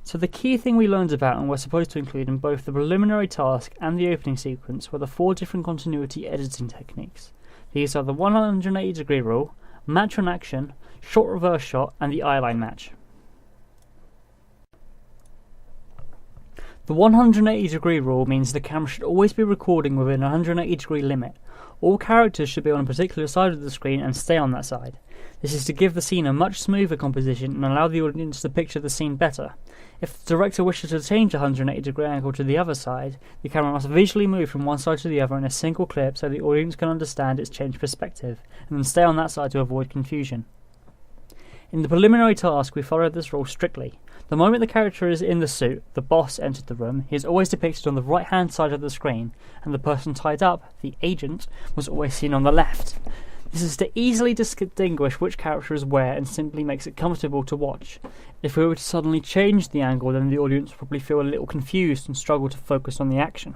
So the key thing we learned about and were supposed to include in both the preliminary task and the opening sequence were the 4 different continuity editing techniques. These are the 180 degree rule, match on action, short reverse shot, and the eyeline match. The 180 degree rule means the camera should always be recording within a 180 degree limit. All characters should be on a particular side of the screen and stay on that side. This is to give the scene a much smoother composition and allow the audience to picture the scene better. If the director wishes to change a 180 degree angle to the other side, the camera must visually move from one side to the other in a single clip so the audience can understand its changed perspective, and then stay on that side to avoid confusion. In the preliminary task, we followed this rule strictly. The moment the character is in the suit, the boss entered the room, he is always depicted on the right hand side of the screen, and the person tied up, the agent, was always seen on the left. This is to easily distinguish which character is where and simply makes it comfortable to watch. If we were to suddenly change the angle, then the audience would probably feel a little confused and struggle to focus on the action.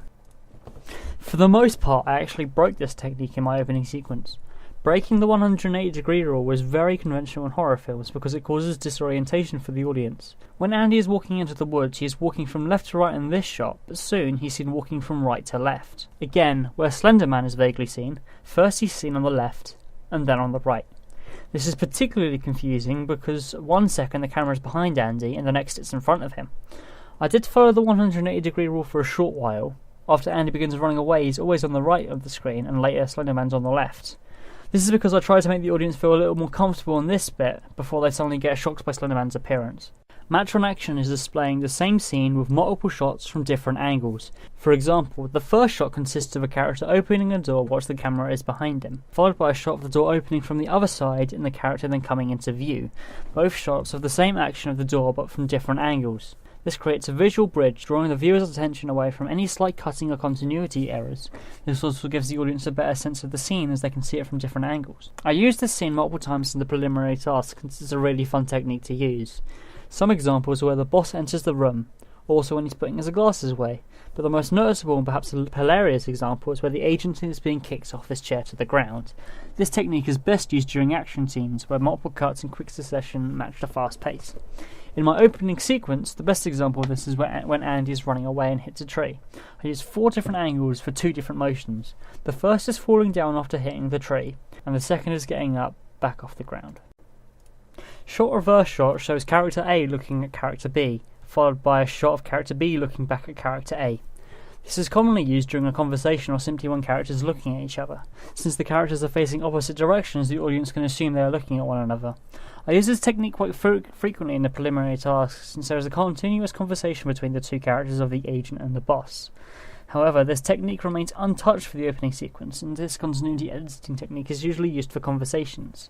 For the most part, I actually broke this technique in my opening sequence. Breaking the 180 degree rule was very conventional in horror films because it causes disorientation for the audience. When Andy is walking into the woods, he is walking from left to right in this shot, but soon he's seen walking from right to left. Again, where Slender Man is vaguely seen, first he's seen on the left, and then on the right. This is particularly confusing because 1 second the camera is behind Andy and the next it's in front of him. I did follow the 180 degree rule for a short while. After Andy begins running away, he's always on the right of the screen, and later Slender Man's on the left. This is because I tried to make the audience feel a little more comfortable in this bit before they suddenly get shocked by Slender Man's appearance. Match on action is displaying the same scene with multiple shots from different angles. For example, the first shot consists of a character opening a door whilst the camera is behind him, followed by a shot of the door opening from the other side and the character then coming into view. Both shots have the same action of the door but from different angles. This creates a visual bridge, drawing the viewer's attention away from any slight cutting or continuity errors. This also gives the audience a better sense of the scene as they can see it from different angles. I used this scene multiple times in the preliminary task since it's a really fun technique to use. Some examples are where the boss enters the room, also when he's putting his glasses away, but the most noticeable and perhaps hilarious example is where the agent is being kicked off his chair to the ground. This technique is best used during action scenes where multiple cuts in quick succession match the fast pace. In my opening sequence, the best example of this is when Andy is running away and hits a tree. I used 4 different angles for 2 different motions. The first is falling down after hitting the tree, and the second is getting up back off the ground. Short reverse shot shows character A looking at character B, followed by a shot of character B looking back at character A. This is commonly used during a conversation or simply when characters are looking at each other. Since the characters are facing opposite directions, the audience can assume they are looking at one another. I use this technique quite frequently in the preliminary tasks since there is a continuous conversation between the 2 characters of the agent and the boss. However, this technique remains untouched for the opening sequence, and this continuity editing technique is usually used for conversations.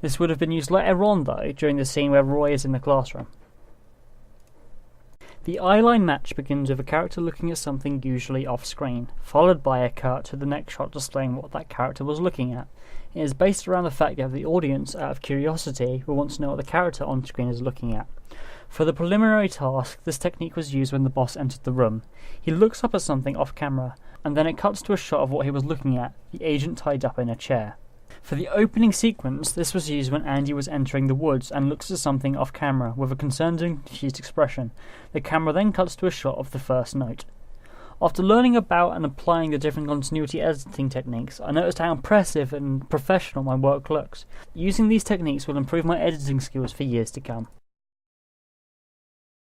This would have been used later on though, during the scene where Roy is in the classroom. The eyeline match begins with a character looking at something usually off-screen, followed by a cut to the next shot displaying what that character was looking at. It is based around the fact that the audience, out of curiosity, will want to know what the character on screen is looking at. For the preliminary task, this technique was used when the boss entered the room. He looks up at something off-camera, and then it cuts to a shot of what he was looking at, the agent tied up in a chair. For the opening sequence, this was used when Andy was entering the woods and looks at something off camera with a concerned and confused expression. The camera then cuts to a shot of the first note. After learning about and applying the different continuity editing techniques, I noticed how impressive and professional my work looks. Using these techniques will improve my editing skills for years to come.